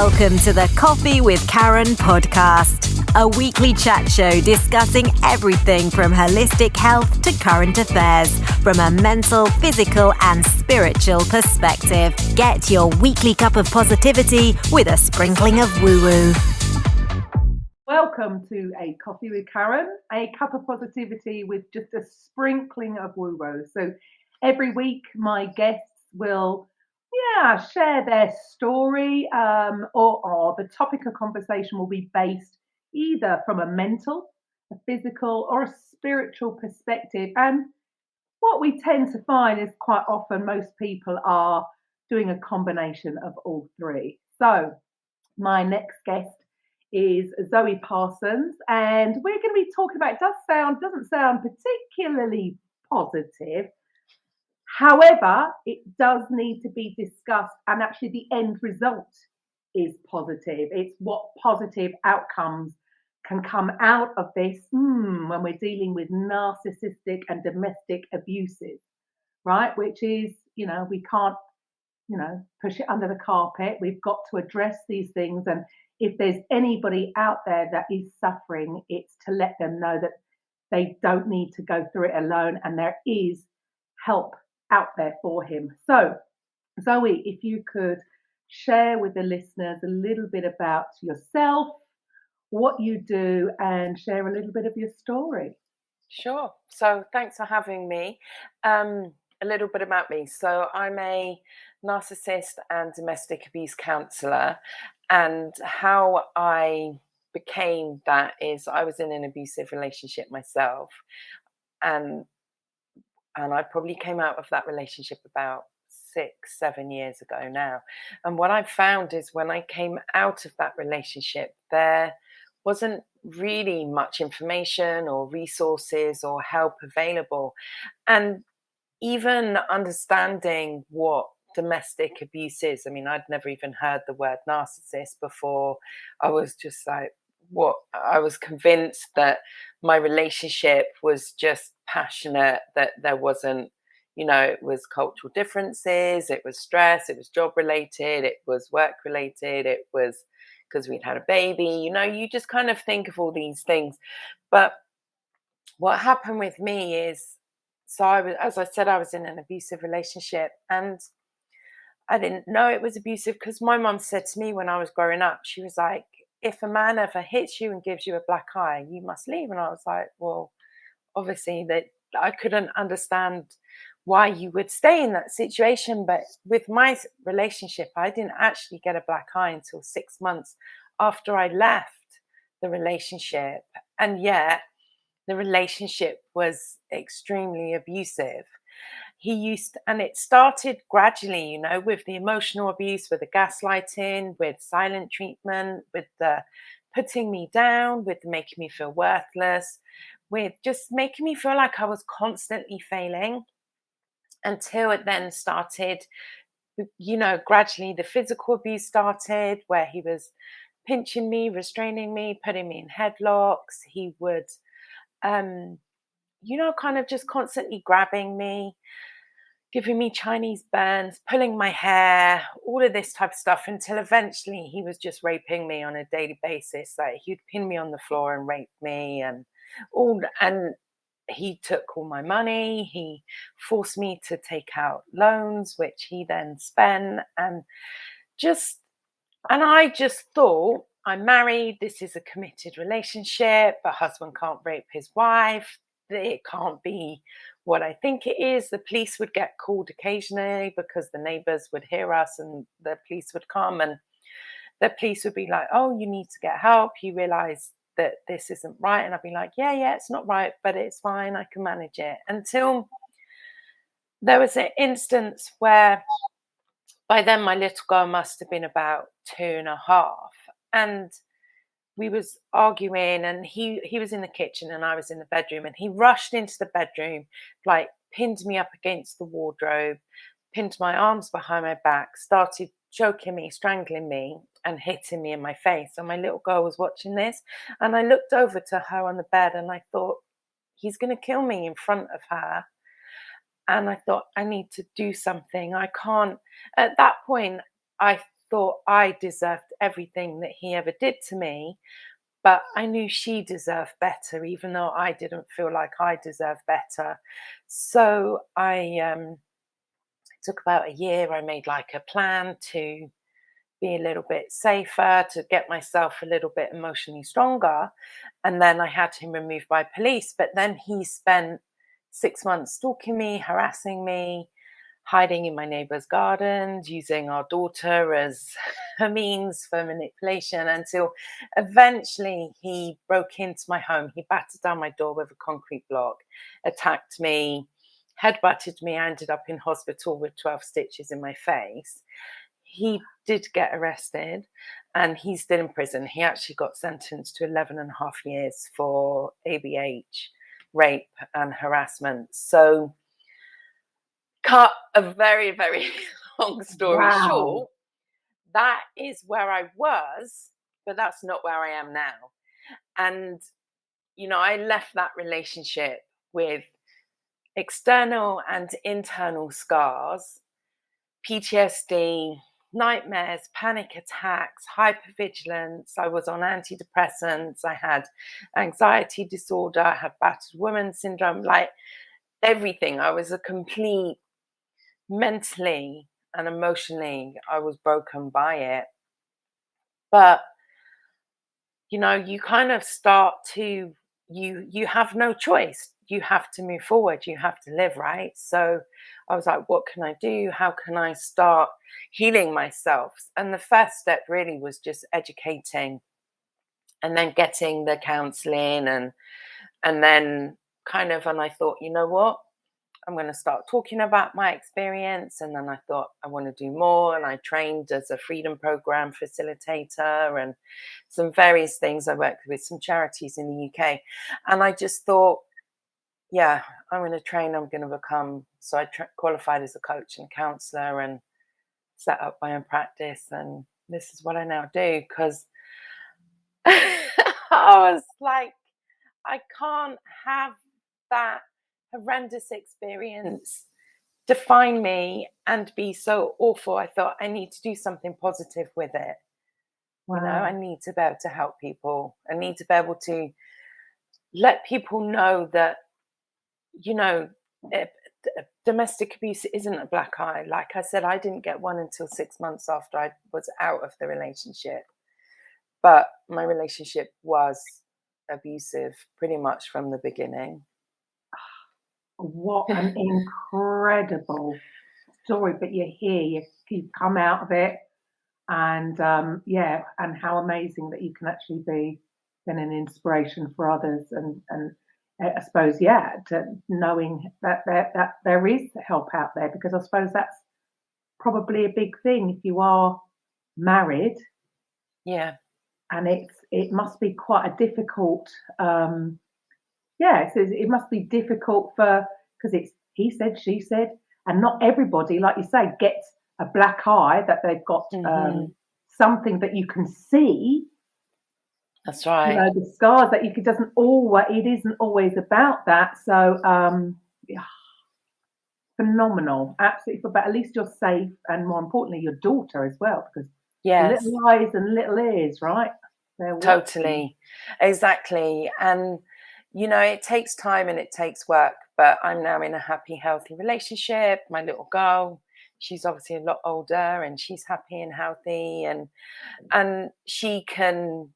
Welcome to the Coffee with Karen podcast, a weekly chat show discussing everything from holistic health to current affairs from a mental, physical and spiritual perspective. Get your weekly cup of positivity with a sprinkling of woo-woo. Welcome to a Coffee with Karen, a cup of positivity with just a sprinkling of woo-woo. So every week my guests will share their story or the topic of conversation will be based either from a mental, a physical or a spiritual perspective. And what we tend to find is quite often most people are doing a combination of all three. So my next guest is Zoe Parsons, and we're going to be talking about, doesn't sound particularly positive. However, it does need to be discussed, and actually the end result is positive. It's what positive outcomes can come out of this when we're dealing with narcissistic and domestic abuses, right? Which is, we can't, push it under the carpet. We've got to address these things. And if there's anybody out there that is suffering, it's to let them know that they don't need to go through it alone and there is help out there for him. So, Zoe, if you could share with the listeners a little bit about yourself, what you do, and share a little bit of your story. Sure. So thanks for having me. A little bit about me. So I'm a narcissist and domestic abuse counsellor, and how I became that is I was in an abusive relationship myself, and I probably came out of that relationship about 6-7 years ago now. And what I found is when I came out of that relationship, there wasn't really much information or resources or help available. And even understanding what domestic abuse is, I mean, I'd never even heard the word narcissist before. I was just like, what? I was convinced that my relationship was just passionate, that there wasn't, it was cultural differences, it was stress, it was job related, it was work related, it was because we'd had a baby, you just kind of think of all these things. But what happened with me is, so as I said, I was in an abusive relationship, and I didn't know it was abusive because my mum said to me when I was growing up, she was like, if a man ever hits you and gives you a black eye, you must leave. And I was like, well, obviously that I couldn't understand why you would stay in that situation. But with my relationship, I didn't actually get a black eye until 6 months after I left the relationship. And yet the relationship was extremely abusive. And it started gradually, with the emotional abuse, with the gaslighting, with silent treatment, with the putting me down, with making me feel worthless, with just making me feel like I was constantly failing, until it then started, gradually the physical abuse started, where he was pinching me, restraining me, putting me in headlocks. He would, kind of just constantly grabbing me, giving me Chinese burns, pulling my hair, all of this type of stuff, until eventually he was just raping me on a daily basis. Like, he'd pin me on the floor and rape me, and he took all my money. He forced me to take out loans, which he then spent, and I just thought, I'm married, this is a committed relationship, a husband can't rape his wife, it can't be what I think it is. The police would get called occasionally because the neighbors would hear us, and the police would come, and the police would be like, oh, you need to get help, you realize that this isn't right. And I'd be like, yeah, it's not right, but it's fine, I can manage it. Until there was an instance where, by then my little girl must have been about 2.5, and we was arguing, and he was in the kitchen and I was in the bedroom, and he rushed into the bedroom, like pinned me up against the wardrobe, pinned my arms behind my back, started choking me, strangling me, and hitting me in my face. And my little girl was watching this, and I looked over to her on the bed, and I thought, he's going to kill me in front of her. And I thought, I need to do something. I can't. At that point, I thought I deserved everything that he ever did to me, but I knew she deserved better, even though I didn't feel like I deserved better. So I took about a year. I made like a plan to be a little bit safer, to get myself a little bit emotionally stronger. And then I had him removed by police. But then he spent 6 months stalking me, harassing me, hiding in my neighbor's gardens, using our daughter as a means for manipulation, until eventually he broke into my home. He battered down my door with a concrete block, attacked me, headbutted me. I ended up in hospital with 12 stitches in my face. He did get arrested and he's still in prison. He actually got sentenced to 11 and a half years for ABH, rape and harassment. So, cut a very, very long story short, that is where I was, but that's not where I am now. And, I left that relationship with external and internal scars, PTSD, nightmares, panic attacks, hypervigilance. I was on antidepressants. I had anxiety disorder. I had battered woman syndrome, like everything. I was a complete, mentally and emotionally, I was broken by it. But, you kind of start to, you have no choice. You have to move forward. You have to live, right? So I was like, what can I do? How can I start healing myself? And the first step really was just educating, and then getting the counseling, and then and I thought, you know what? I'm going to start talking about my experience. And then I thought, I want to do more. And I trained as a freedom program facilitator and some various things. I worked with some charities in the UK. And I just thought, yeah, I'm going to train. I'm going to become. So I qualified as a coach and counsellor and set up my own practice. And this is what I now do, because I was like, I can't have that horrendous experience define me and be so awful. I thought, I need to do something positive with it. Wow. I need to be able to help people. I need to be able to let people know that, domestic abuse isn't a black eye. Like I said, I didn't get one until 6 months after I was out of the relationship. But my relationship was abusive pretty much from the beginning. What an incredible story. But you're here, you've come out of it. And and how amazing that you can actually be then an inspiration for others. And I suppose, to knowing that there is help out there, because I suppose that's probably a big thing if you are married. Yeah. And it must be quite a difficult, it must be difficult because it's he said, she said, and not everybody, like you say, gets a black eye, that they've got something that you can see. That's right. The scars that it isn't always about that. So, phenomenal, absolutely. But at least you're safe, and more importantly, your daughter as well, because little eyes and little ears, right? Totally, exactly. And it takes time and it takes work. But I'm now in a happy, healthy relationship. My little girl, she's obviously a lot older, and she's happy and healthy, and she can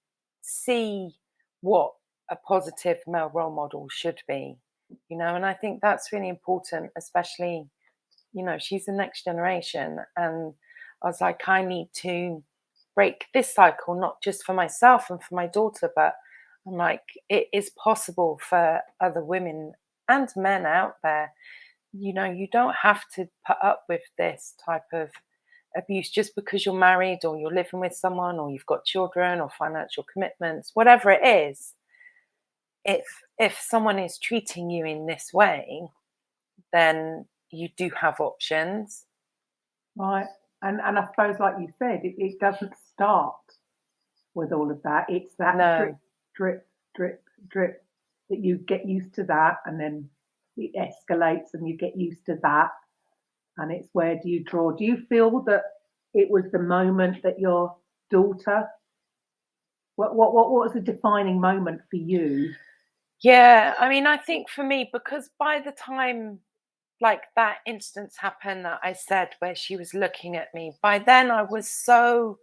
see what a positive male role model should be, and I think that's really important, especially, she's the next generation. And I was like, I need to break this cycle, not just for myself and for my daughter, but I'm like, it is possible for other women and men out there. You don't have to put up with this type of abuse just because you're married, or you're living with someone, or you've got children, or financial commitments, whatever it is. If someone is treating you in this way, then you do have options. Right. And I suppose, like you said, it doesn't start with all of that. It's that drip, drip, drip, that you get used to that, and then it escalates and you get used to that. And it's, where do you draw? Do you feel that it was the moment that your daughter, what was the defining moment for you? Yeah, I mean, I think for me, because by the time like that instance happened that I said where she was looking at me, by then I was so,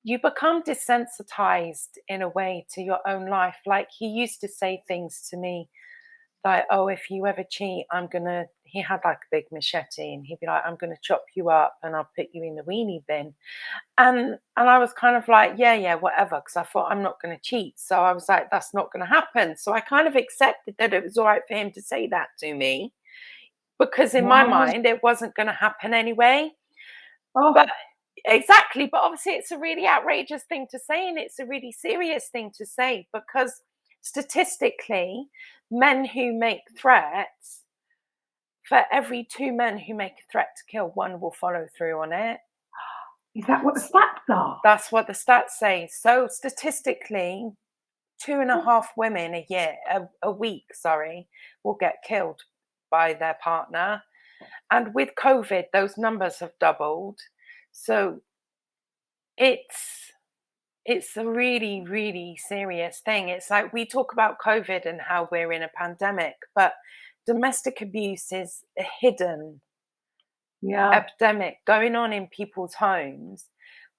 you become desensitized in a way to your own life. Like he used to say things to me like, oh, if you ever cheat, he had like a big machete and he'd be like, I'm gonna chop you up and I'll put you in the weenie bin. And I was kind of like, yeah, whatever, because I thought I'm not gonna cheat. So I was like, that's not gonna happen. So I kind of accepted that it was all right for him to say that to me, because in my Wow. mind it wasn't gonna happen anyway. Oh, But exactly, but obviously it's a really outrageous thing to say, and it's a really serious thing to say, because statistically, men who make threats, for every 2 men who make a threat to kill, one will follow through on it. is that what the stats are? That's what the stats say. So statistically, 2.5 women a week, will get killed by their partner. And with COVID, those numbers have doubled. So it's a really, really serious thing. It's like we talk about COVID and how we're in a pandemic, but domestic abuse is a hidden epidemic going on in people's homes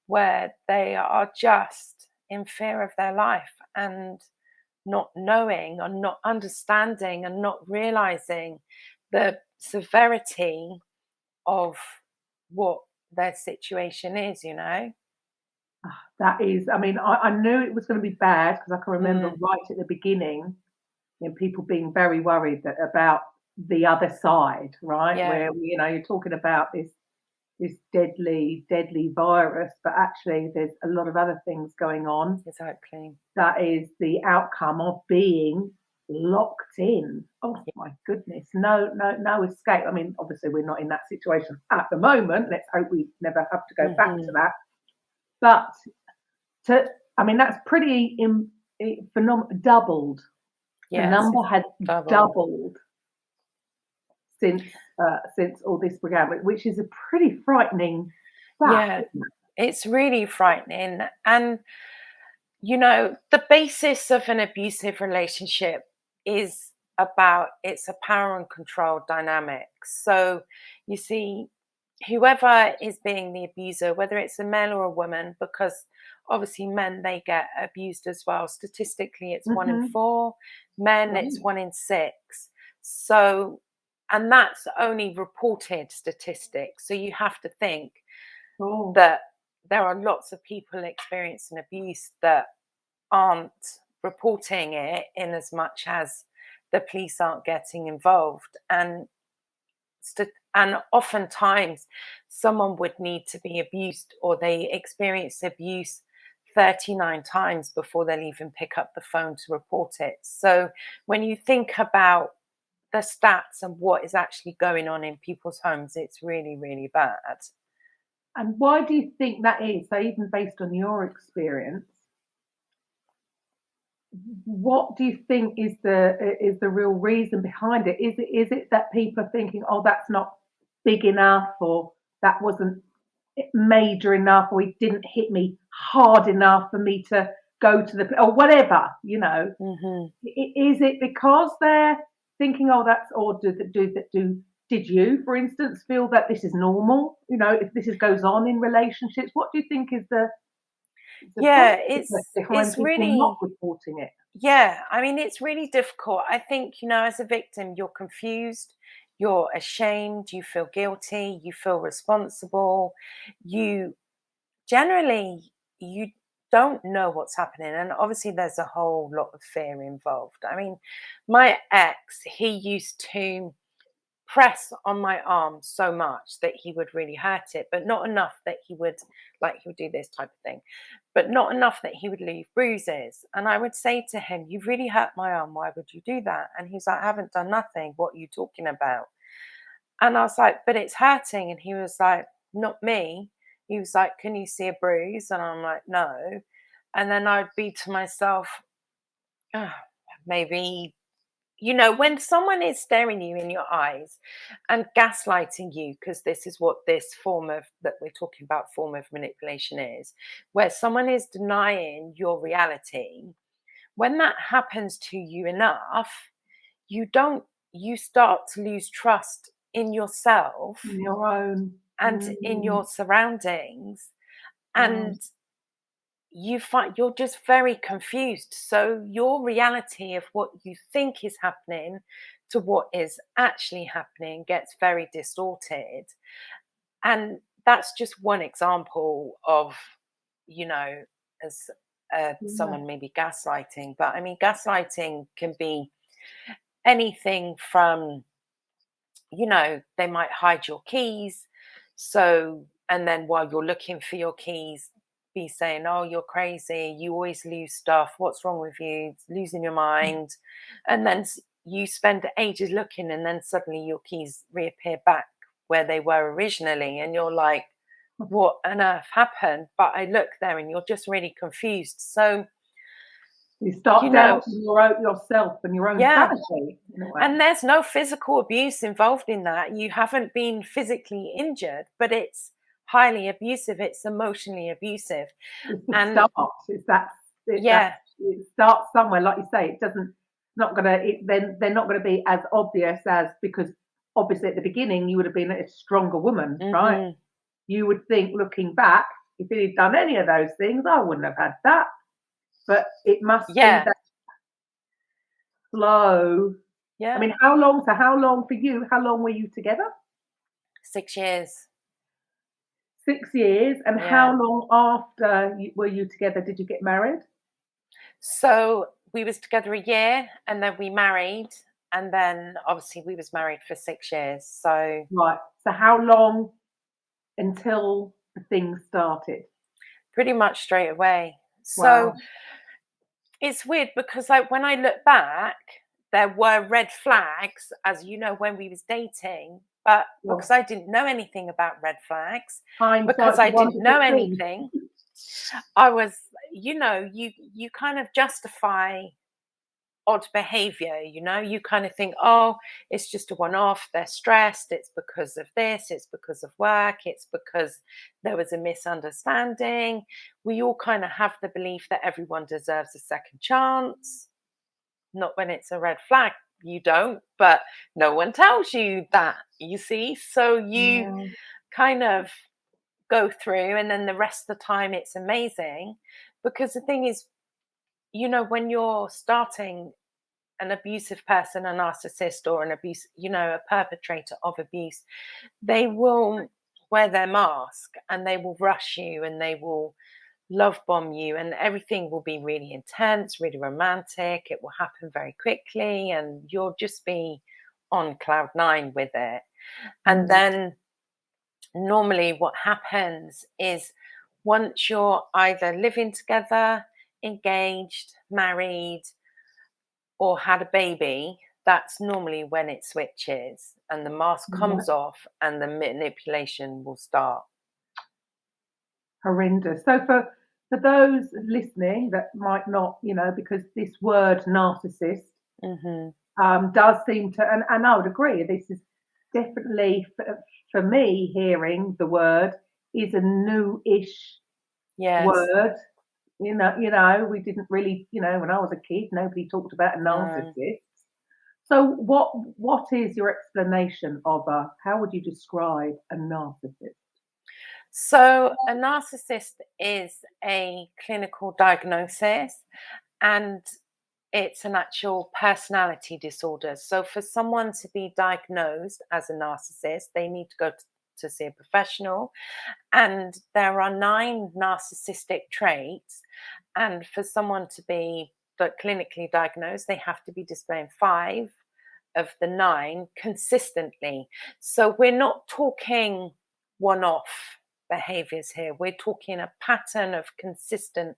where they are just in fear of their life and not knowing and not understanding and not realizing the severity of what their situation is, you know? That is, I mean, I knew it was going to be bad because I can remember right at the beginning, people being very worried about the other side, right? Yeah. Where, you're talking about this deadly, deadly virus, but actually there's a lot of other things going on. Exactly. That is the outcome of being locked in. Oh my goodness, no escape. I mean, obviously we're not in that situation at the moment. Let's hope we never have to go back to that. But that's pretty phenomenal. Doubled. Yes, the number has doubled since all this began, which is a pretty frightening fact. Yeah, it's really frightening. And the basis of an abusive relationship is it's a power and control dynamic. So you see, whoever is being the abuser, whether it's a male or a woman, because obviously men, they get abused as well. Statistically, it's 1 in 4. Men, it's 1 in 6. So, and that's only reported statistics. So you have to think that there are lots of people experiencing abuse that aren't reporting it, in as much as the police aren't getting involved. And oftentimes someone would need to be abused, or they experience abuse 39 times before they'll even pick up the phone to report it. So when you think about the stats and what is actually going on in people's homes, it's really, really bad. And why do you think that is? So even based on your experience, what do you think is the real reason behind it? Is it that people are thinking, oh, that's not big enough, or that wasn't major enough, or it didn't hit me hard enough for me to go to or whatever, Is it because they're thinking, oh, that's, or did you, for instance, feel that this is normal? If this goes on in relationships, what do you think is the behind people really not reporting it? Yeah, I mean, it's really difficult. I think, as a victim, you're confused, you're ashamed, you feel guilty, you feel responsible. You don't know what's happening. And obviously there's a whole lot of fear involved. I mean, my ex, he used to press on my arm so much that he would really hurt it, but not enough that he would do this type of thing, but not enough that he would leave bruises. And I would say to him, "You've really hurt my arm. Why would you do that?" And he's like, "I haven't done nothing. What are you talking about?" And I was like, "But it's hurting." And he was like, "Not me." He was like, "Can you see a bruise?" And I'm like, "No." And then I'd be to myself, oh, maybe when someone is staring you in your eyes and gaslighting you, because this is what this form of that we're talking about, form of manipulation is, where someone is denying your reality, when that happens to you enough, you start to lose trust in yourself In your own. and in your surroundings, and you find you're just very confused. So your reality of what you think is happening to what is actually happening gets very distorted. And that's just one example of, as someone maybe gaslighting. But I mean, gaslighting can be anything from, they might hide your keys. So, and then while you're looking for your keys, be saying, oh, you're crazy, you always lose stuff, what's wrong with you, it's losing your mind. And then you spend ages looking, and then suddenly your keys reappear back where they were originally, and you're like, what on earth happened? But I look there and you're just really confused. So you start doubting yourself and your own sanity in a way. And there's no physical abuse involved in that. You haven't been physically injured, but it's highly abusive. It's emotionally abusive. It's the start. It starts somewhere, like you say. They're not gonna be as obvious as, because obviously at the beginning you would have been a stronger woman, right? You would think, looking back, if he'd done any of those things, I wouldn't have had that. But it must be that slow. Yeah. I mean, how long for you? How long were you together? 6 years. 6 years. And how long after were you together did you get married? So we was together a year, and then we married, and then obviously we was married for 6 years. So right. So how long until the thing started? Pretty much straight away. So it's weird because when I look back, there were red flags, as you know, when we was dating, but because I didn't know anything about red flags, because I didn't know anything, I was, you kind of justify odd behavior, you kind of think, oh, it's just a one-off, they're stressed, it's because of this, it's because of work, it's because there was a misunderstanding. We all kind of have the belief that everyone deserves a second chance. Not when it's a red flag, you don't, but no one tells you that, you see. So you kind of go through, and then the rest of the time it's amazing, because the thing is, when you're starting an abusive person, a narcissist, or a perpetrator of abuse, they will wear their mask, and they will rush you, and they will love bomb you, and everything will be really intense, really romantic. It will happen very quickly, and you'll just be on cloud nine with it. And then normally what happens is, once you're either living together, engaged, married, or had a baby, that's normally when it switches and the mask comes off and the manipulation will start. Horrendous. So for those listening that might not, because this word narcissist does seem to, and I would agree, this is definitely, for me, hearing the word is a new-ish word. We didn't really, when I was a kid, nobody talked about a narcissist. So what is your explanation of how would you describe a narcissist? So a narcissist is a clinical diagnosis, and it's an actual personality disorder. So for someone to be diagnosed as a narcissist, they need to go to see a professional. And there are 9 narcissistic traits. And for someone to be clinically diagnosed, they have to be displaying 5 of the 9 consistently. So we're not talking one-off behaviors here. We're talking a pattern of consistent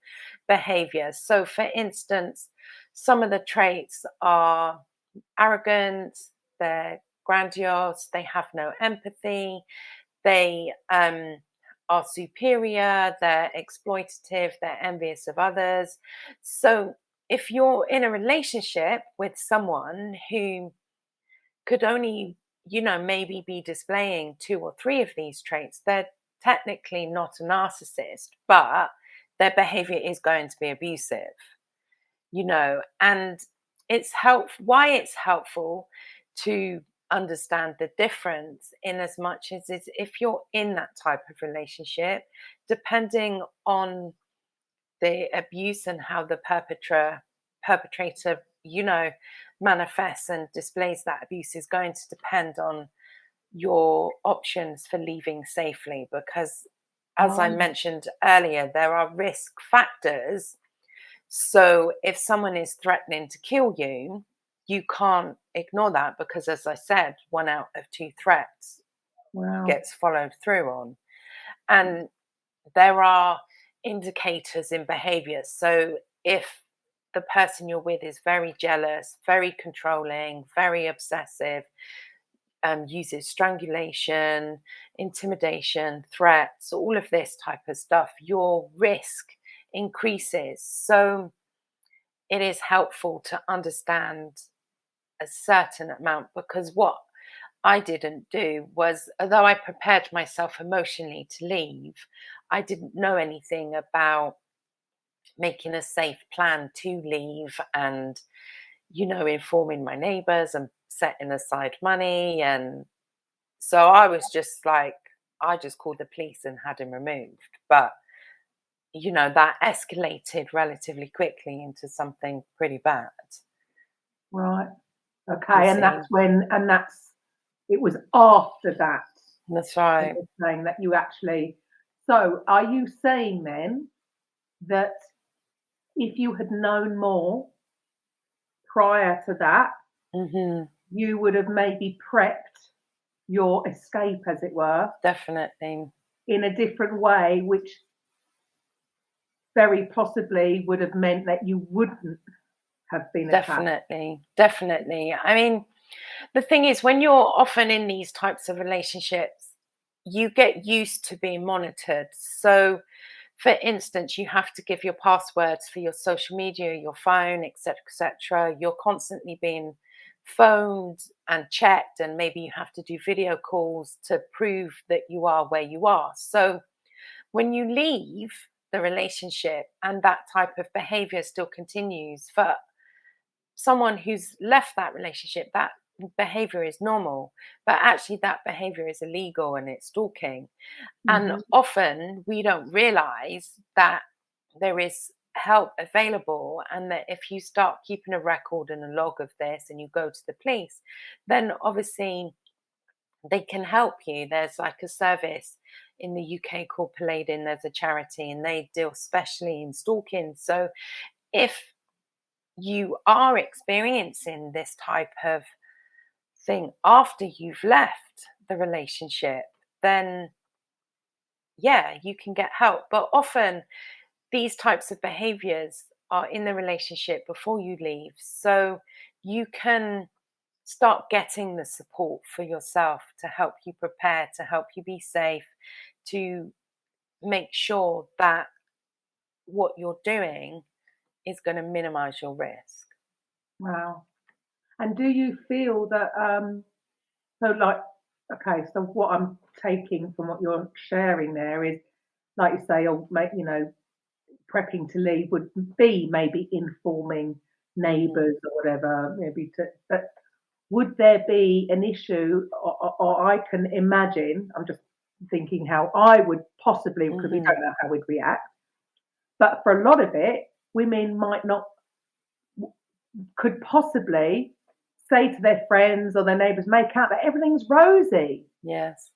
behavior. So for instance, some of the traits are arrogant, they're grandiose, they have no empathy, they are superior, they're exploitative, they're envious of others. So if you're in a relationship with someone who could only, maybe be displaying 2 or 3 of these traits, they're technically not a narcissist, but their behavior is going to be abusive, and why it's helpful to understand the difference, in as much as is if you're in that type of relationship, depending on the abuse and how the perpetrator manifests and displays that abuse, is going to depend on your options for leaving safely, because as I mentioned earlier, there are risk factors. So if someone is threatening to kill you, you can't ignore that, because, as I said, 1 out of 2 threats gets followed through on. And there are indicators in behavior. So if the person you're with is very jealous, very controlling, very obsessive, uses strangulation, intimidation, threats, all of this type of stuff, your risk increases. So it is helpful to understand a certain amount, because what I didn't do was, although I prepared myself emotionally to leave, I didn't know anything about making a safe plan to leave, and informing my neighbors and setting aside money. And so I was just like, I just called the police and had him removed. But that escalated relatively quickly into something pretty bad. Right. Okay. It was after that. That's right. Saying that you actually. So are you saying then that if you had known more prior to that, you would have maybe prepped your escape, as it were? Definitely. In a different way, which very possibly would have meant that you wouldn't have been attacked. Definitely. I mean, the thing is, when you're often in these types of relationships, you get used to being monitored. So, for instance, you have to give your passwords for your social media, your phone, etc., etc. You're constantly being phoned and checked, and maybe you have to do video calls to prove that you are where you are. So when you leave the relationship and that type of behavior still continues, for someone who's left that relationship, that behavior is normal, but actually that behavior is illegal and it's stalking. And often we don't realize that there is help available, and that if you start keeping a record and a log of this and you go to the police, then obviously they can help you. There's like a service in the UK called Paladin. There's a charity and they deal specially in stalking. So if you are experiencing this type of thing after you've left the relationship, then yeah, you can get help. But often these types of behaviors are in the relationship before you leave. So you can start getting the support for yourself to help you prepare, to help you be safe, to make sure that what you're doing is going to minimize your risk. Wow. And do you feel that, so what I'm taking from what you're sharing there is, like you say, prepping to leave would be maybe informing neighbours or whatever, but would there be an issue, or I can imagine, I'm just thinking how I would possibly, because we don't know how we'd react, but for a lot of it, women could possibly say to their friends or their neighbours, make out that everything's rosy. Yes.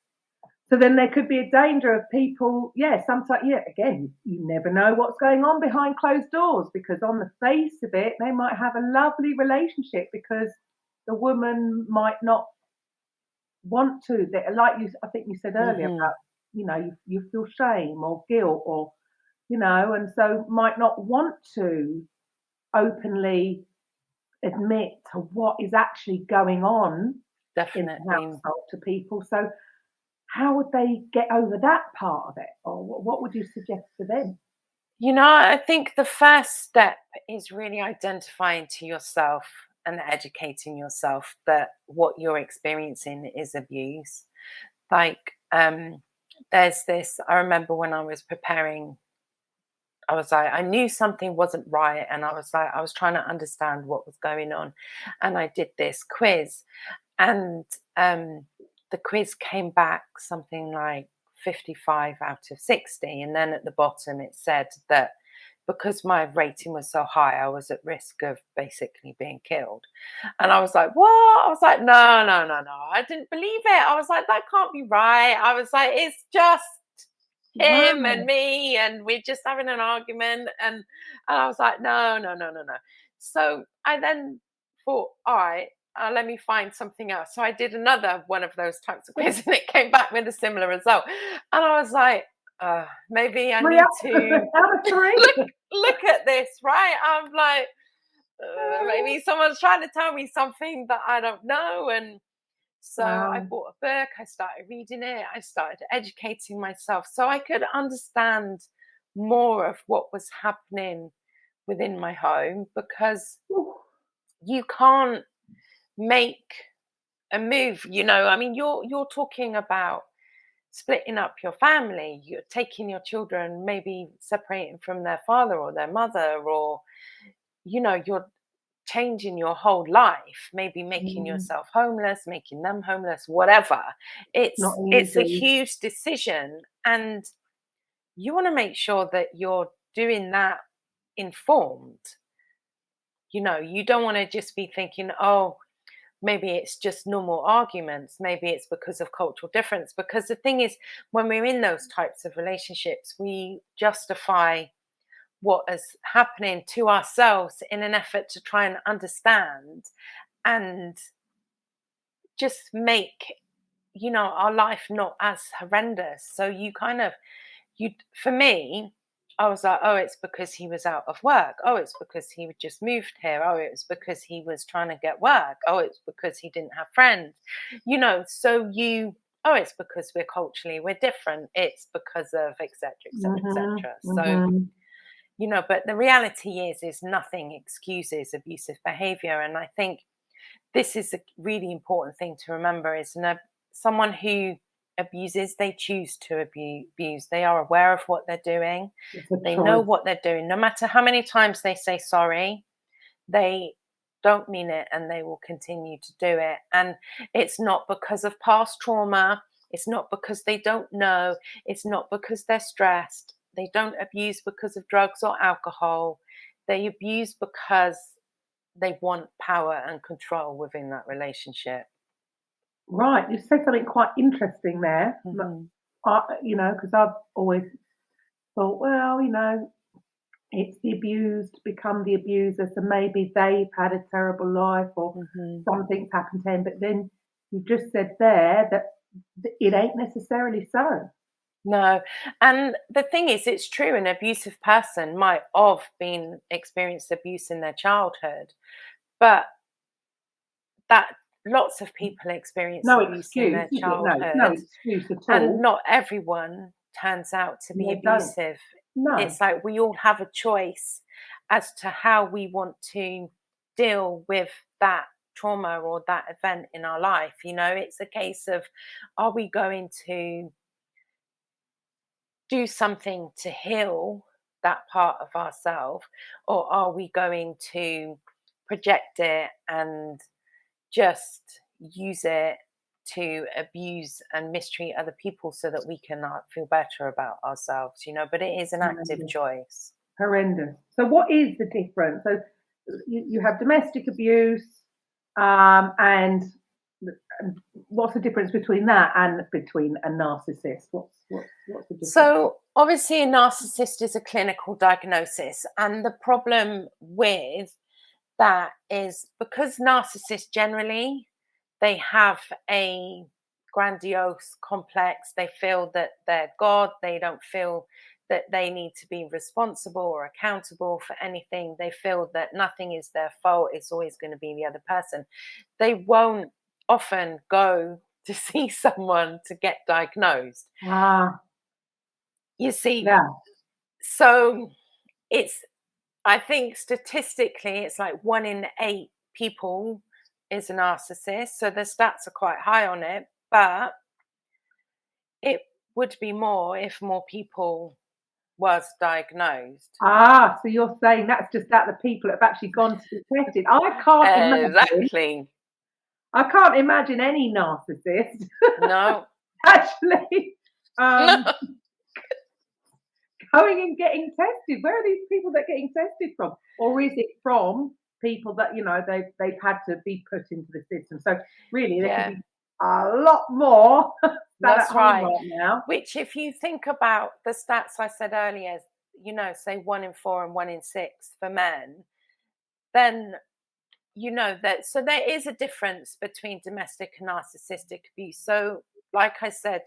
So then there could be a danger of people, sometimes, again, you never know what's going on behind closed doors, because on the face of it, they might have a lovely relationship because the woman might not want to. I think you said earlier about, you feel shame or guilt or, and so might not want to openly admit to what is actually going on in the household to people. So how would they get over that part of it, or what would you suggest to them? I think the first step is really identifying to yourself and educating yourself that what you're experiencing is abuse. Like, there's this, I remember when I was preparing, I was like, I knew something wasn't right. And I was like, I was trying to understand what was going on. And I did this quiz. And the quiz came back something like 55 out of 60. And then at the bottom, it said that because my rating was so high, I was at risk of basically being killed. And I was like, what? I was like, no, no, no, no. I didn't believe it. I was like, that can't be right. I was like, it's just him Wow. and me, and we're just having an argument. And I was like, no, no, no, no, no. So I then thought, all right, let me find something else. So I did another one of those types of quizzes, and it came back with a similar result. And I was like, maybe I need to Out of three. look at this, right? I'm like, maybe someone's trying to tell me something that I don't know. And so I Wow. bought a book, I started reading it, I started educating myself so I could understand more of what was happening within my home, because you can't make a move, I mean, you're talking about splitting up your family, you're taking your children, maybe separating from their father or their mother, or you're changing your whole life, maybe making yourself homeless, making them homeless, whatever. Not It's a easy. huge decision, and you want to make sure that you're doing that informed. You don't want to just be thinking, oh, maybe it's just normal arguments, maybe it's because of cultural difference. Because the thing is, when we're in those types of relationships, we justify what is happening to ourselves in an effort to try and understand and just make our life not as horrendous. So for me, I was like, oh, it's because he was out of work, oh, it's because he just moved here, oh, it was because he was trying to get work, oh, it's because he didn't have friends, so oh, it's because we're different, it's because of etc etc etc. So but the reality is nothing excuses abusive behavior. And I think this is a really important thing to remember, is someone who abuses, they choose to abuse. They are aware of what they're doing. They know what they're doing. No matter how many times they say sorry, they don't mean it, and they will continue to do it. And it's not because of past trauma. It's not because they don't know. It's not because they're stressed. They don't abuse because of drugs or alcohol. They abuse because they want power and control within that relationship. Right, you said something quite interesting there. Because I've always thought, well, it's the abused become the abuser, so maybe they've had a terrible life or something's happened to them. But then you just said there that it ain't necessarily so. No. And the thing is, it's true, an abusive person might have experienced abuse in their childhood, but that lots of people experience abuse in their childhood. No excuse at all. And not everyone turns out to be abusive. No. It's like we all have a choice as to how we want to deal with that trauma or that event in our life. It's a case of, are we going to do something to heal that part of ourselves, or are we going to project it and just use it to abuse and mistreat other people so that we can feel better about ourselves? But it is an active choice. Horrendous. So what is the difference? So you have domestic abuse, and what's the difference between that and between a narcissist? What's the difference? So obviously a narcissist is a clinical diagnosis, and the problem with that is because narcissists generally, they have a grandiose complex. They feel that they're God. They don't feel that they need to be responsible or accountable for anything. They feel that nothing is their fault. It's always going to be the other person. They won't often go to see someone to get diagnosed. You see, So I think statistically, it's like 1 in 8 people is a narcissist. So the stats are quite high on it, but it would be more if more people was diagnosed. So you're saying that's just that the people that have actually gone to be tested. Exactly. I can't imagine any narcissist No. actually going and getting tested. Where are these people that are getting tested from? Or is it from people that, they've had to be put into the system? So really, there could be a lot more That's right. now. Which, if you think about the stats I said earlier, say 1 in 4 and 1 in 6 for men, then that. So there is a difference between domestic and narcissistic abuse. So, like I said,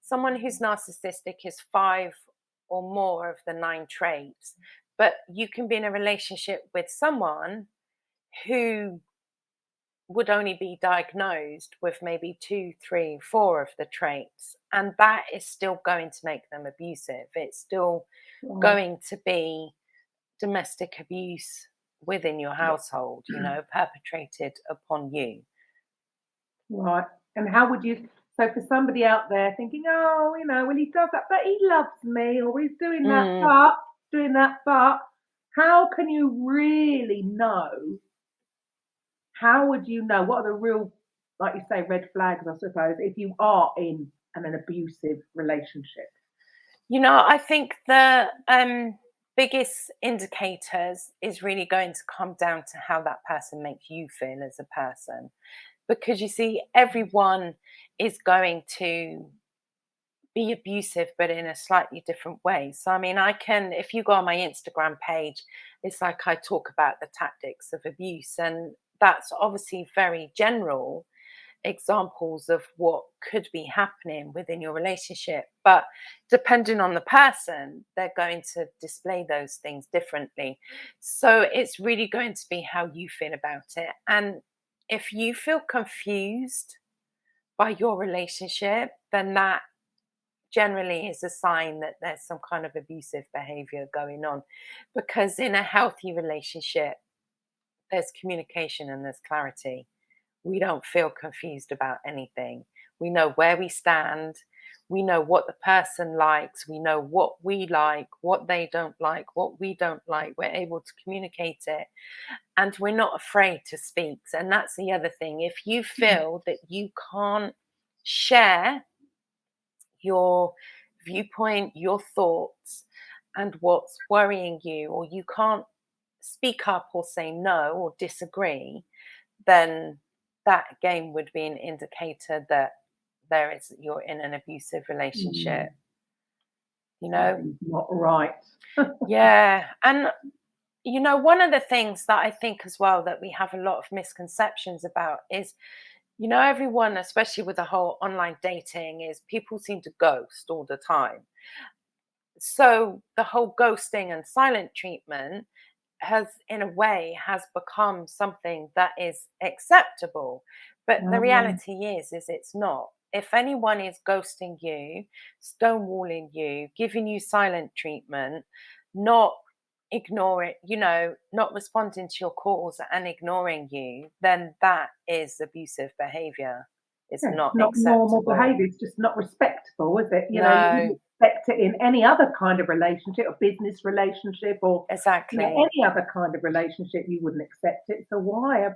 someone who's narcissistic is 5 or more of the 9 traits, but you can be in a relationship with someone who would only be diagnosed with maybe 2, 3, 4 of the traits, and that is still going to make them abusive. It's still going to be domestic abuse within your household, perpetrated upon you. Right. And how would you, so for somebody out there thinking, well, he does that, but he loves me, or he's doing that, but how can you really know? How would you know? What are the real, like you say, red flags, I suppose, if you are in an abusive relationship? I think the biggest indicators is really going to come down to how that person makes you feel as a person. Because you see, everyone is going to be abusive, but in a slightly different way. So, if you go on my Instagram page, it's like I talk about the tactics of abuse, and that's obviously very general examples of what could be happening within your relationship. But depending on the person, they're going to display those things differently. So it's really going to be how you feel about it. And if you feel confused by your relationship, then that generally is a sign that there's some kind of abusive behavior going on. Because in a healthy relationship, there's communication and there's clarity. We don't feel confused about anything. We know where we stand. We know what the person likes. We know what we like, what they don't like, what we don't like. We're able to communicate it. And we're not afraid to speak. And that's the other thing. If you feel that you can't share your viewpoint, your thoughts, and what's worrying you, or you can't speak up or say no or disagree, then that again would be an indicator that you're in an abusive relationship. Not right. Yeah. And one of the things that I think as well that we have a lot of misconceptions about is, everyone, especially with the whole online dating, is people seem to ghost all the time. So the whole ghosting and silent treatment has become something that is acceptable. But the reality is it's not. If anyone is ghosting you, stonewalling you, giving you silent treatment, not ignoring, not responding to your calls and ignoring you, then that is abusive behavior. It's not normal behavior. It's just not respectable, is it? You expect it in any other kind of relationship, a business relationship, or exactly any other kind of relationship. You wouldn't accept it. So why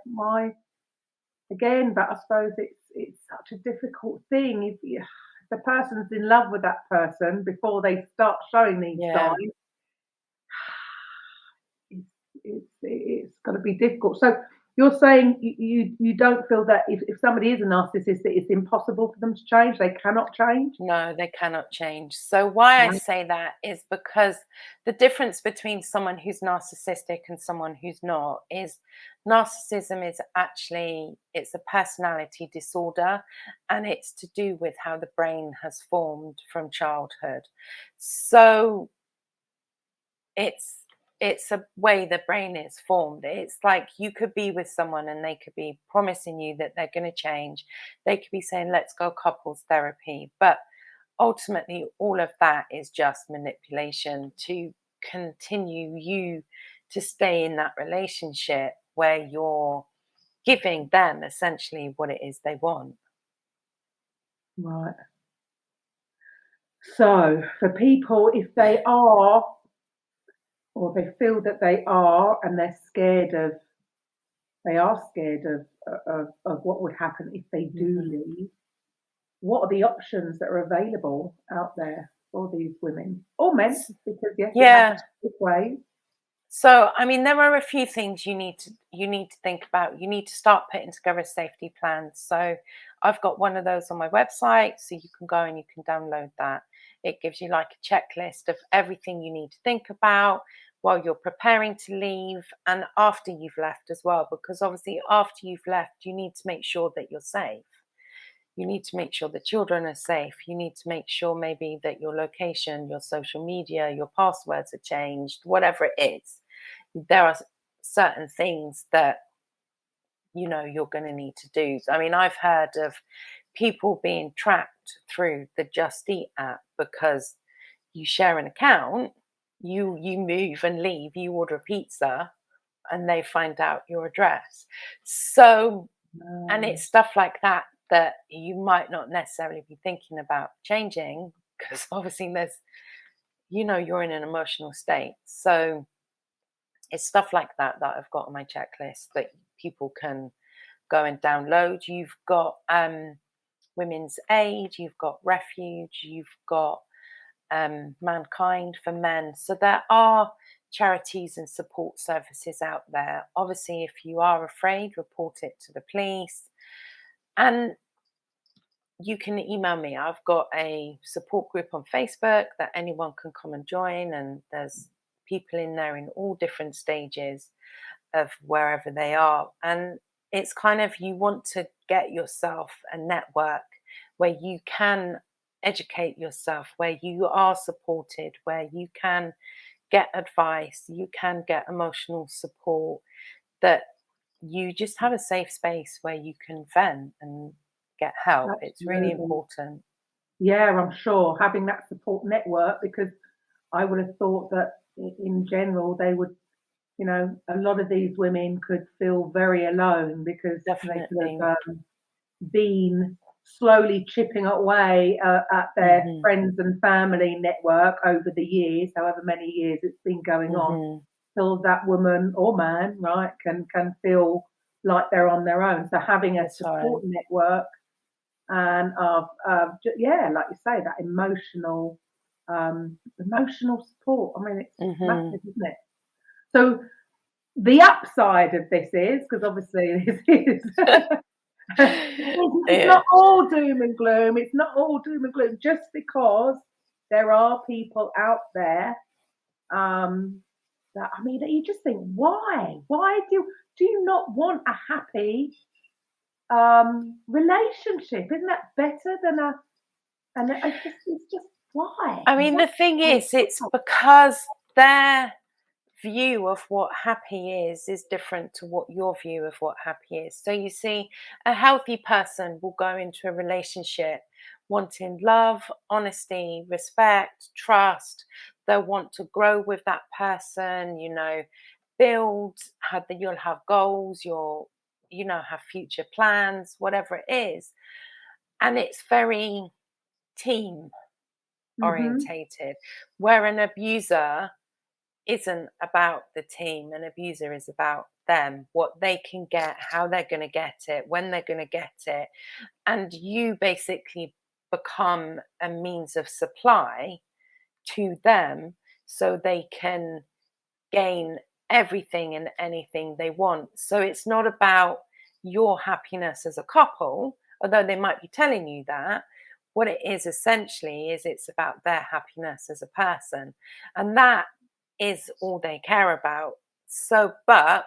again? But I suppose it's such a difficult thing. If the person's in love with that person before they start showing these signs, it's got to be difficult. So you're saying you don't feel that if somebody is a narcissist, that it's impossible for them to change? They cannot change? No, they cannot change. So why I say that is because the difference between someone who's narcissistic and someone who's not is narcissism is actually, it's a personality disorder, and it's to do with how the brain has formed from childhood. So it's a way the brain is formed. It's like you could be with someone and they could be promising you that they're going to change. They could be saying, let's go couples therapy. But ultimately, all of that is just manipulation to continue you to stay in that relationship where you're giving them essentially what it is they want. Right. So for people, if they are, or they feel that they are, and they're scared of what would happen if they do leave, what are the options that are available out there for these women or men? Because yes, it happens both ways. So, I mean, there are a few things you need to think about. You need to start putting together safety plans. So, I've got one of those on my website, so you can go and you can download that. It gives you like a checklist of everything you need to think about while you're preparing to leave and after you've left as well. Because obviously, after you've left, you need to make sure that you're safe. You need to make sure the children are safe. You need to make sure maybe that your location, your social media, your passwords are changed, whatever it is. There are certain things that, you're going to need to do. I mean, I've heard of people being tracked through the Just Eat app because you share an account, you move and leave, you order a pizza, and they find out your address. So, and it's stuff like that you might not necessarily be thinking about changing because obviously there's, you're in an emotional state. So it's stuff like that I've got on my checklist that people can go and download. You've got Women's Aid, you've got Refuge, you've got Mankind for Men. So there are charities and support services out there. Obviously, if you are afraid, report it to the police. And you can email me. I've got a support group on Facebook that anyone can come and join. And there's people in there in all different stages of wherever they are. And it's kind of, you want to get yourself a network where you can educate yourself, where you are supported, where you can get advice, you can get emotional support, that you just have a safe space where you can vent and get help. Absolutely. It's really important. Yeah, I'm sure having that support network, because I would have thought that in general they would, a lot of these women could feel very alone because Definitely. they could have been slowly chipping away at their friends and family network over the years, however many years it's been going on, till that woman or man, right, can feel like they're on their own. So having a support network and like you say, that emotional support. I mean, it's massive, isn't it? So the upside of this is, because obviously this is it's not all doom and gloom. It's not all doom and gloom, just because there are people out there that you just think, why do you not want a happy relationship? Isn't that better than it's just why? I mean, the thing is, it's because their view of what happy is different to what your view of what happy is. So you see, a healthy person will go into a relationship wanting love, honesty, respect, trust. They'll want to grow with that person, build, you'll have goals, you'll, have future plans, whatever it is. And it's very team orientated, where an abuser isn't about the team. An abuser is about them, what they can get, how they're going to get it, when they're going to get it. And you basically become a means of supply to them so they can gain everything and anything they want. So it's not about your happiness as a couple, although they might be telling you that. What it is essentially is it's about their happiness as a person. And that is all they care about. So, but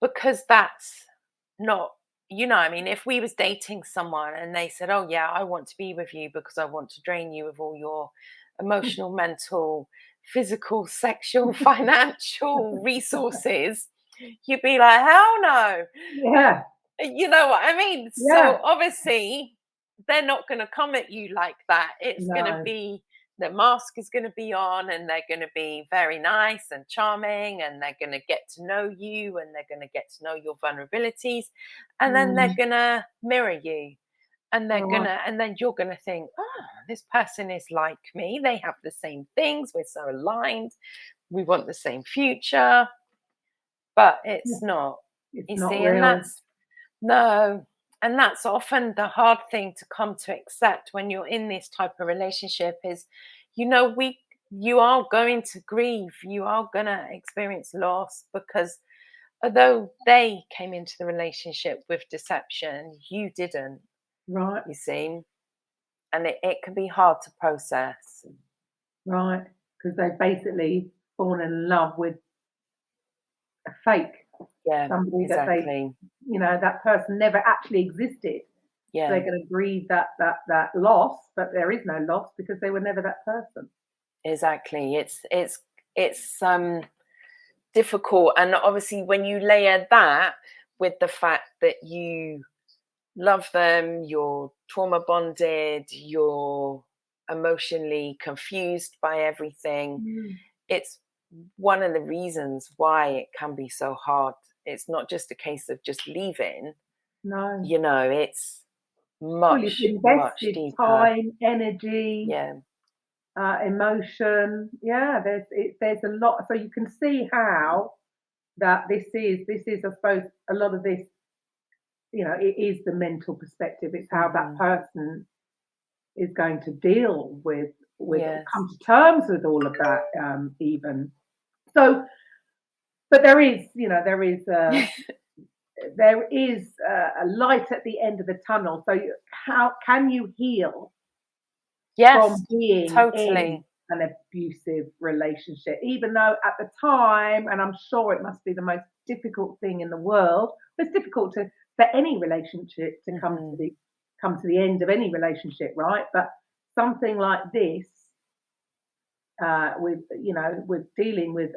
because that's not, if we was dating someone and they said, oh yeah, I want to be with you because I want to drain you of all your emotional, mental, physical, sexual, financial resources, you'd be like, hell no. Yeah. You know what I mean? Yeah. So obviously they're not going to come at you like that. It's going to be the mask is going to be on, and they're going to be very nice and charming, and they're going to get to know you, and they're going to get to know your vulnerabilities, and then they're going to mirror you, and and then you're going to think, oh, this person is like me. They have the same things. We're so aligned. We want the same future, but it's not. It's You not see, real. and that's often the hard thing to come to accept when you're in this type of relationship is, you are going to grieve, you are going to experience loss, because although they came into the relationship with deception, you didn't, Right. you see, and it can be hard to process. Right. Because they've basically fallen in love with a fake. Yeah, somebody exactly. that person never actually existed. Yeah, They're going to grieve that loss, but there is no loss because they were never that person. exactly. It's difficult, and obviously when you layer that with the fact that you love them, you're trauma bonded, you're emotionally confused by everything, it's one of the reasons why it can be so hard. It's not just a case of just leaving. No. It's much deeper. Time, energy, Yeah. Emotion. Yeah, there's a lot. So you can see how that this is, I suppose, a lot of this, it is the mental perspective. It's how that person is going to deal with come to terms with all of that, even. So, but there is a light at the end of the tunnel. So how can you heal from being in an abusive relationship, even though at the time, and I'm sure it must be the most difficult thing in the world, it's difficult for any relationship to come to the end of any relationship, right? But something like this, with dealing with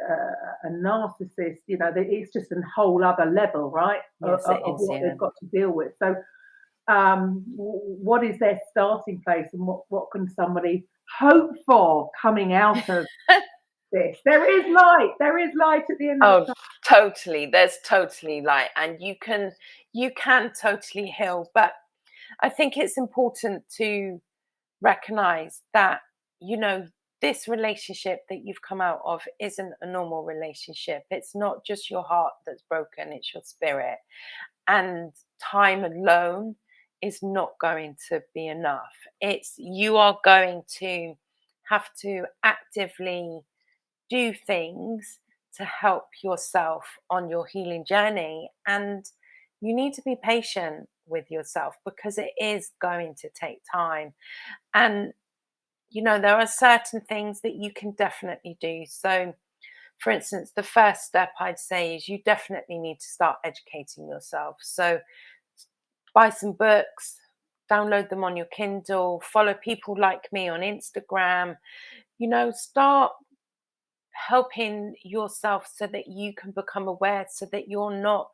a narcissist, it's just a whole other level, right? Yes, of what they've got to deal with. So what is their starting place, and what can somebody hope for coming out of this? There is light at the end of the tunnel. Totally, there's totally light, and you can totally heal. But I think it's important to recognize that this relationship that you've come out of isn't a normal relationship. It's not just your heart that's broken, it's your spirit, and time alone is not going to be enough. You are going to have to actively do things to help yourself on your healing journey, and you need to be patient with yourself because it is going to take time. And there are certain things that you can definitely do. So for instance, the first step I'd say is you definitely need to start educating yourself. So buy some books, download them on your Kindle, follow people like me on Instagram, start helping yourself so that you can become aware, so that you're not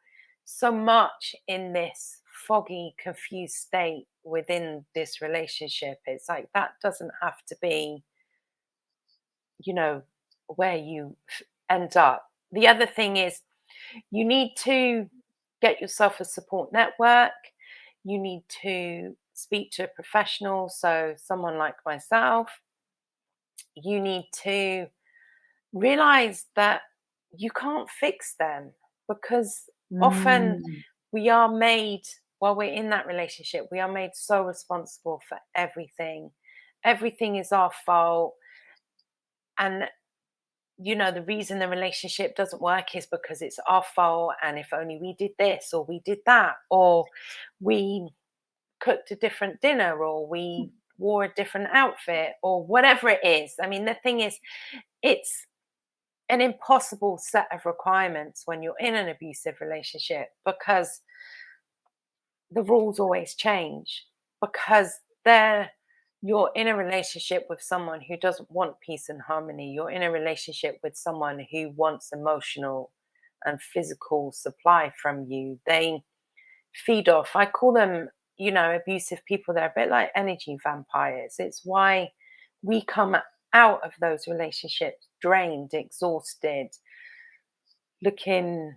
so much in this foggy, confused state within this relationship. It's like that doesn't have to be, where you end up. The other thing is you need to get yourself a support network. You need to speak to a professional, so someone like myself. You need to realize that you can't fix them, because often we are made, while we're in that relationship, we are made so responsible for everything. Everything is our fault. And the reason the relationship doesn't work is because it's our fault, and if only we did this or we did that, or we cooked a different dinner, or we wore a different outfit, or whatever it is. I mean, the thing is, it's an impossible set of requirements when you're in an abusive relationship, because the rules always change, because you're in a relationship with someone who doesn't want peace and harmony. You're in a relationship with someone who wants emotional and physical supply from you. They feed off. I call them, abusive people. They're a bit like energy vampires. It's why we come out of those relationships drained, exhausted, looking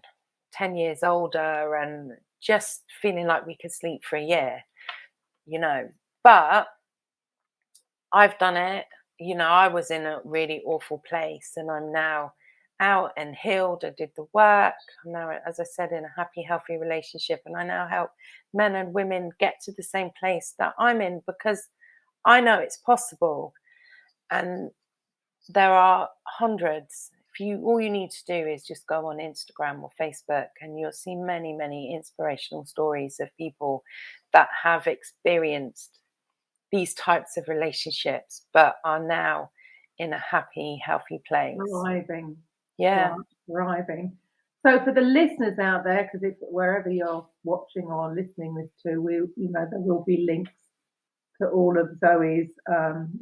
10 years older and just feeling like we could sleep for a year, But I've done it. I was in a really awful place and I'm now out and healed. I did the work. I'm now, as I said, in a happy, healthy relationship. And I now help men and women get to the same place that I'm in because I know it's possible. And there are hundreds. All you need to do is just go on Instagram or Facebook and you'll see many, many inspirational stories of people that have experienced these types of relationships but are now in a happy, healthy place. Thriving. Yeah. Thriving. So for the listeners out there, because wherever you're watching or listening this to, there will be links to all of Zoe's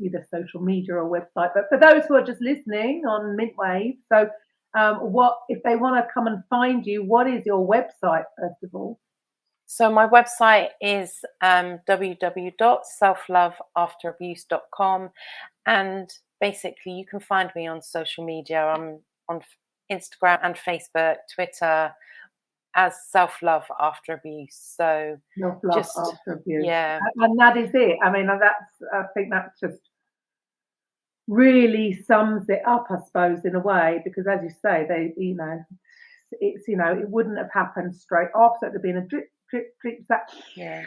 either social media or website. But for those who are just listening on Mintwave, so what if they want to come and find you? What is your website first of all? So my website is www.selfloveafterabuse.com, and basically you can find me on social media. I'm on Instagram and Facebook, Twitter as Self-Love After Abuse. So Self-Love After Abuse. Yeah. And that is it. I mean, I think that's just really sums it up, I suppose, in a way, because as you say, it wouldn't have happened straight off. So it would have been a drip. Yeah.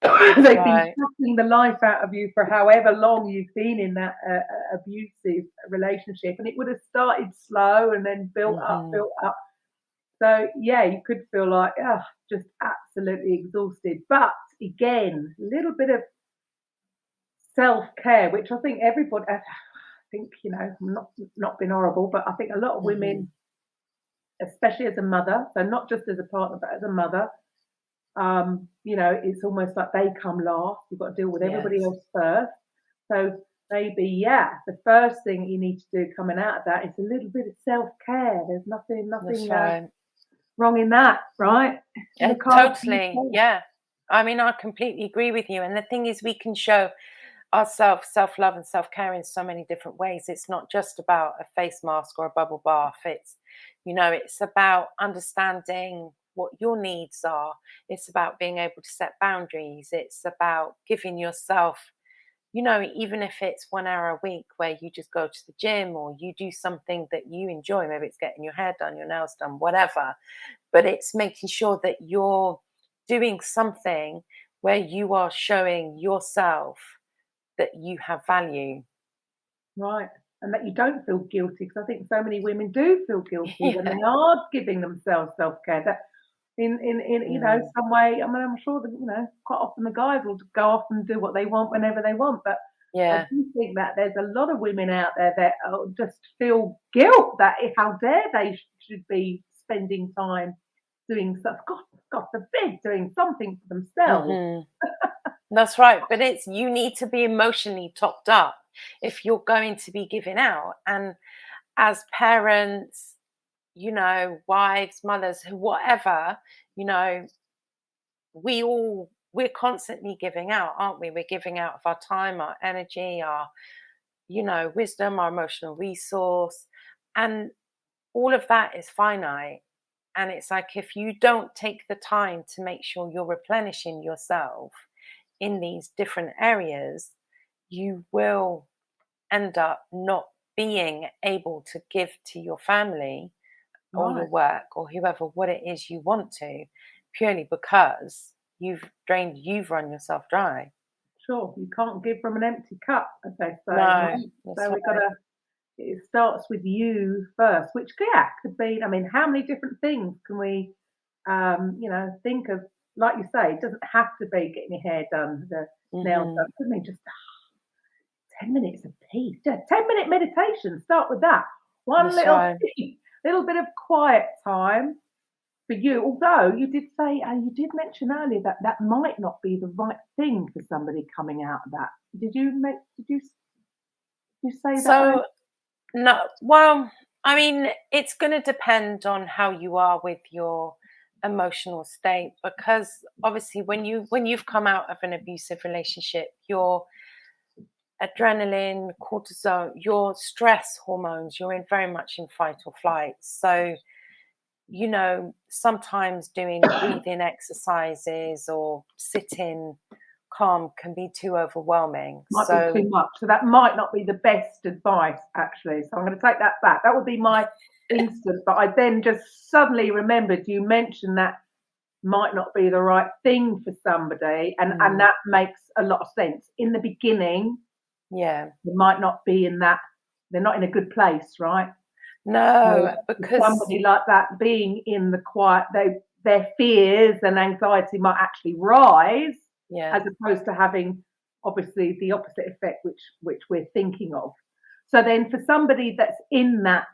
They've been sucking the life out of you for however long you've been in that abusive relationship, and it would have started slow and then built up. So yeah, you could feel like just absolutely exhausted. But again, a little bit of self-care, which I think everybody. I think not being horrible, but I think a lot of women, especially as a mother, so not just as a partner, but as a mother. It's almost like they come last. You've got to deal with everybody else first. So maybe, the first thing you need to do coming out of that is a little bit of self-care. There's nothing wrong in that, right? Yeah, totally. Yeah. I mean, I completely agree with you. And the thing is, we can show ourselves self-love and self-care in so many different ways. It's not just about a face mask or a bubble bath. It's, it's about understanding what your needs are. It's about being able to set boundaries. It's about giving yourself, even if it's 1 hour a week where you just go to the gym or you do something that you enjoy, maybe it's getting your hair done, your nails done, whatever, but it's making sure that you're doing something where you are showing yourself that you have value. Right. And that you don't feel guilty, because I think so many women do feel guilty when they are giving themselves self-care. That in some way, I mean, I'm sure that quite often the guys will go off and do what they want whenever they want, but I do think that there's a lot of women out there that just feel guilt that how dare they should be spending time doing stuff, God forbid, doing something for themselves. That's right, but you need to be emotionally topped up if you're going to be giving out. And as parents, wives, mothers, whatever, we're constantly giving out, aren't we? We're giving out of our time, our energy, our, wisdom, our emotional resource. And all of that is finite. And it's like, if you don't take the time to make sure you're replenishing yourself in these different areas, you will end up not being able to give to your family or your work or whoever what it is you want to, purely because you've run yourself dry. Sure, you can't give from an empty cup, as they say. No, so it starts with you first, which could be, I mean, how many different things can we think of? Like you say, it doesn't have to be getting your hair done, the nails done. Could be just 10 minutes of peace, just 10-minute meditation. Start with that. One little bit of quiet time for you. Although you did say, you did mention earlier that might not be the right thing for somebody coming out of that. Did you say that? So no. Well, I mean, it's going to depend on how you are with your emotional state, because obviously when you've come out of an abusive relationship, you're adrenaline, cortisol, your stress hormones, you're in very much in fight or flight. So, sometimes doing breathing exercises or sitting calm can be too overwhelming. Might be too much. So that might not be the best advice, actually. So I'm going to take that back. That would be my instant. But I then just suddenly remembered you mentioned that might not be the right thing for somebody. And that makes a lot of sense. In the beginning, they might not be in that, they're not in a good place, right? No, So because somebody like that being in the quiet, their fears and anxiety might actually rise, as opposed to having obviously the opposite effect, which we're thinking of. So then for somebody that's in that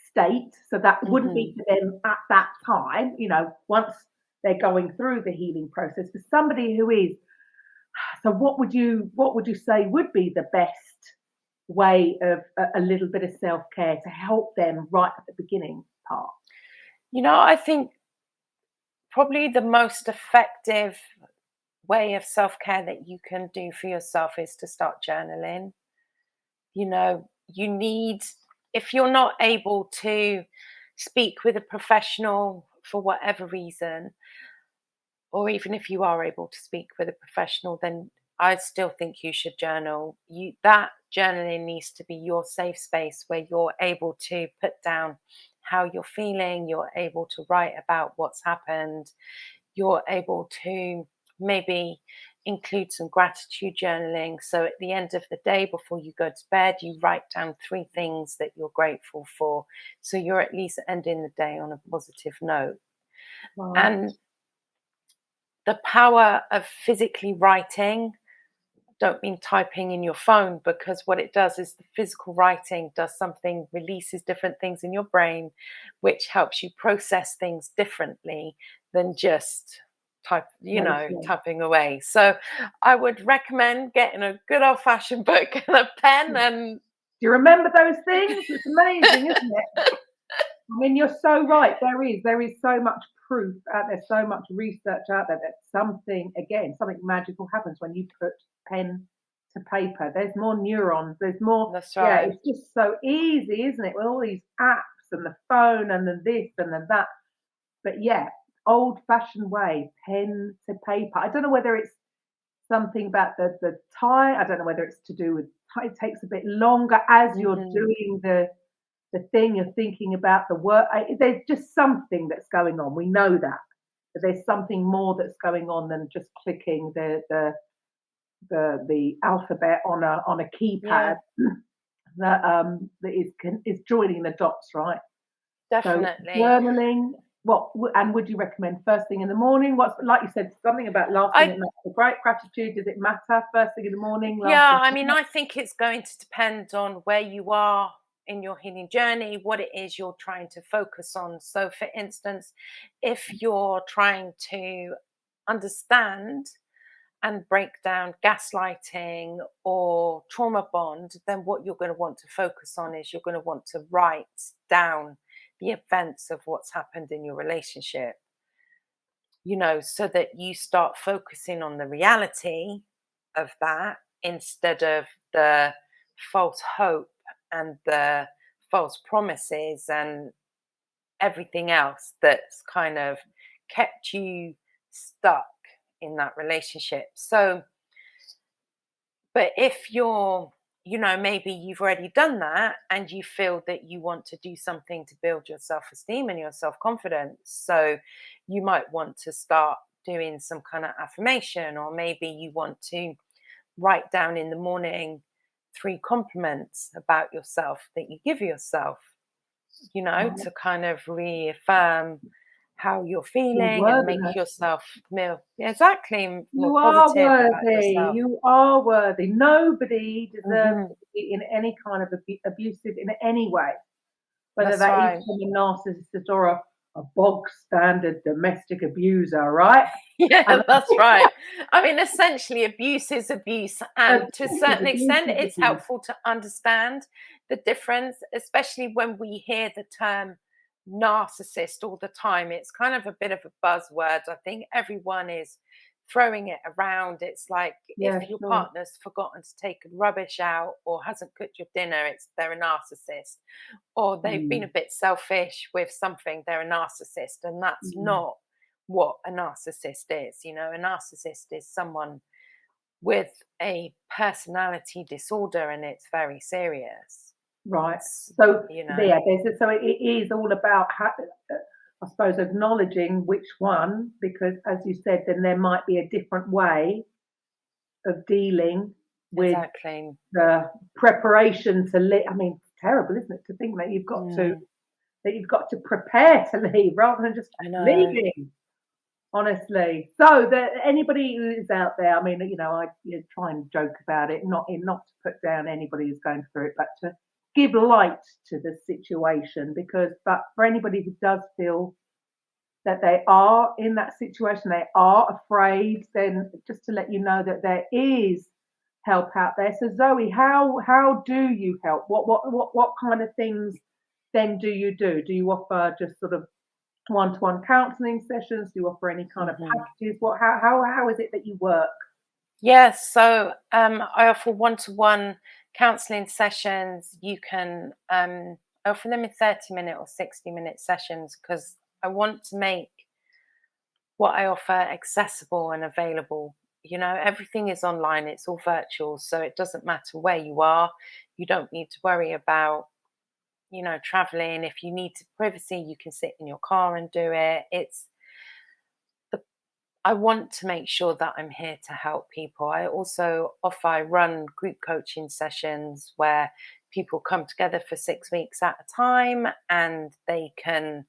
state, so that wouldn't be for them at that time, once they're going through the healing process, for somebody who is, so what would you say would be the best way of a little bit of self-care to help them right at the beginning part? I think probably the most effective way of self-care that you can do for yourself is to start journaling. You need, if you're not able to speak with a professional for whatever reason, or even if you are able to speak with a professional, then I still think you should journal. That journaling needs to be your safe space where you're able to put down how you're feeling, you're able to write about what's happened, you're able to maybe include some gratitude journaling. So at the end of the day, before you go to bed, you write down 3 things that you're grateful for. So you're at least ending the day on a positive note. Wow. And the power of physically writing, don't mean typing in your phone, because what it does is the physical writing does something, releases different things in your brain, which helps you process things differently than just typing away. So I would recommend getting a good old-fashioned book and a pen. And do you remember those things? It's amazing, isn't it? I mean, you're so right. There is so much proof out there, so much research out there that something magical happens when you put pen to paper. There's more neurons. There's more. That's right. Yeah, it's just so easy, isn't it? With all these apps and the phone and then this and then that. But yeah, old-fashioned way, pen to paper. I don't know whether it's something about the time. I don't know whether it's to do with it takes a bit longer as you're doing the thing, you're thinking about the work. There's just something that's going on. We know that there's something more that's going on than just clicking the alphabet on a keypad that is joining the dots, right? Definitely. So journaling. And would you recommend first thing in the morning? What's, like you said, something about last thing at night? Great gratitude. Does it matter first thing in the morning? I think it's going to depend on where you are in your healing journey, what it is you're trying to focus on. So for instance, if you're trying to understand and break down gaslighting or trauma bond, then what you're going to want to focus on is you're going to want to write down the events of what's happened in your relationship, so that you start focusing on the reality of that instead of the false hope and the false promises and everything else that's kind of kept you stuck in that relationship. So, but if you're, maybe you've already done that and you feel that you want to do something to build your self-esteem and your self-confidence, so you might want to start doing some kind of affirmation, or maybe you want to write down in the morning 3 compliments about yourself that you give yourself, to kind of reaffirm how you're feeling and make yourself more positive about yourself. You are worthy. Nobody deserves to be in any kind of abusive in any way, whether is from a narcissist or a bog standard domestic abuser, right? Yeah, that's right. I mean, essentially, abuse is abuse, and to a certain extent, it's helpful to understand the difference, especially when we hear the term narcissist all the time. It's kind of a bit of a buzzword. I think everyone is throwing it around. It's like Yeah, if your sure. partner's forgotten to take rubbish out or hasn't cooked your dinner, they're a narcissist. Or they've been a Mm, bit selfish with something, they're a narcissist. And that's mm. not what a narcissist is. You know, a narcissist is someone with a personality disorder, and it's very serious. Right. So You know, yeah, so it is all about I suppose acknowledging which one, because as you said, then there might be a different way of dealing with exactly. the preparation to leave. I mean, it's terrible, isn't it, to think that Mm, you've got to prepare to leave rather than just I know. leaving. Honestly, so that anybody who's out there, I mean, I try and joke about it, not to put down anybody who's going through it, but to give light to the situation. But for anybody who does feel that they are in that situation, they are afraid, then just to let you know that there is help out there. So Zoe, how do you help? What kind of things then do you do? Do you offer just sort of one-to-one counselling sessions? Do you offer any kind of Hmm. packages? How is it that you work? Yes, so I offer one-to-one counselling sessions. You can offer them in 30-minute or 60-minute sessions because I want to make what I offer accessible and available. You know, everything is online, it's all virtual, so it doesn't matter where you are. You don't need to worry about, traveling. If you need privacy, you can sit in your car and do it. The I want to make sure that I'm here to help people. I run group coaching sessions where people come together for 6 weeks at a time and they can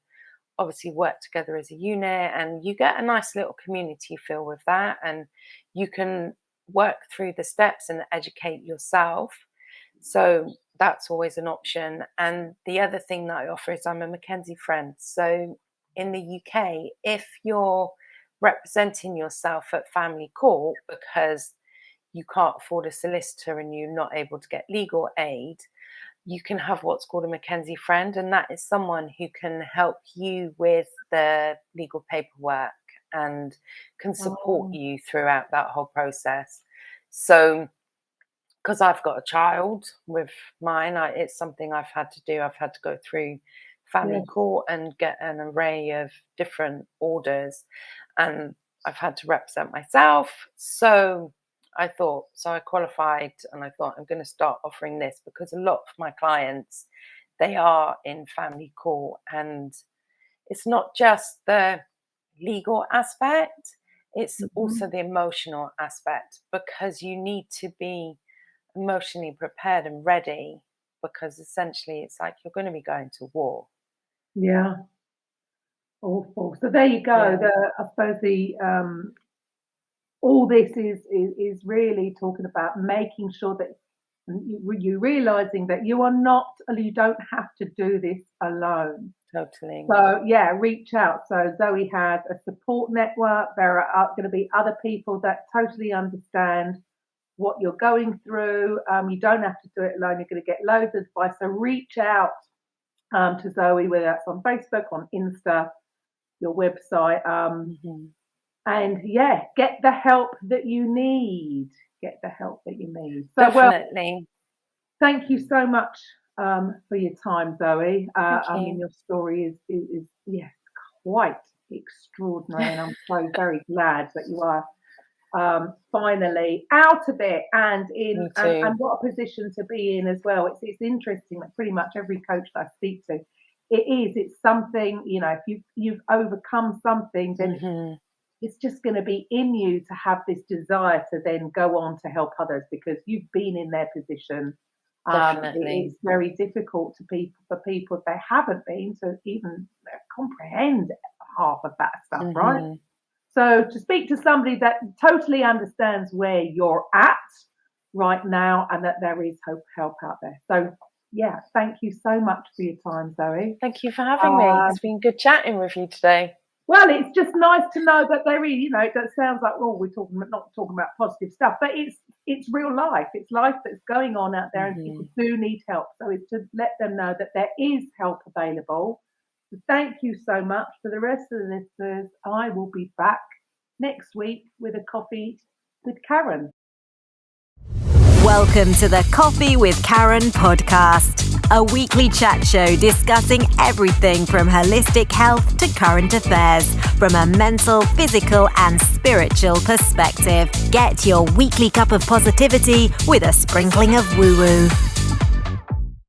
obviously work together as a unit, and you get a nice little community feel with that, and you can work through the steps and educate yourself. So that's always an option. And the other thing that I offer is I'm a Mackenzie friend. So in the UK, if you're representing yourself at family court because you can't afford a solicitor and you're not able to get legal aid, you can have what's called a Mackenzie friend, and that is someone who can help you with the legal paperwork and can support Oh, you throughout that whole process. So, because I've got a child with mine, it's something I've had to do. I've had to go through family yes. court and get an array of different orders, and I've had to represent myself. So I qualified and I thought I'm going to start offering this because a lot of my clients, they are in family court, and it's not just the legal aspect, it's Mhm. also the emotional aspect, because you need to be emotionally prepared and ready, because essentially it's like you're going to be going to war. Yeah, awful. So there you go. Yeah, I suppose the all this is really talking about making sure that you realizing that you don't have to do this alone. totally. So yeah, reach out. So Zoe has a support network. There are going to be other people that totally understand what you're going through. You don't have to do it alone. You're going to get loads of advice. So reach out to Zoe, whether that's on Facebook, on Insta, your website, Hmm. and yeah, get the help that you need. Get the help that you need. So well, Definitely. thank you so much for your time, Zoe. Thank I mean, you. your story is yes, quite extraordinary, and I'm so very glad that you are finally out of it and in Me too. and what a position to be in as well. It's interesting that pretty much every coach that I speak to, it's something, if you've overcome something, then Hmm. it's just going to be in you to have this desire to then go on to help others because you've been in their position. Definitely. It's very difficult for people if they haven't been to even comprehend half of that stuff, right? Hmm. So to speak to somebody that totally understands where you're at right now and that there is help out there. So yeah, thank you so much for your time, Zoe. Thank you for having me. Uh, It's been good chatting with you today. well, it's just nice to know that there is, it sounds like, oh, we're talking not talking about positive stuff, but it's real life. It's life that's going on out there, and people Hmm. do need help. So it's to let them know that there is help available. So thank you so much. For the rest of the listeners, I will be back next week with a coffee with Karen. Welcome to the Coffee with Karen podcast, a weekly chat show discussing everything from holistic health to current affairs from a mental, physical, and spiritual perspective. Get your weekly cup of positivity with a sprinkling of woo-woo.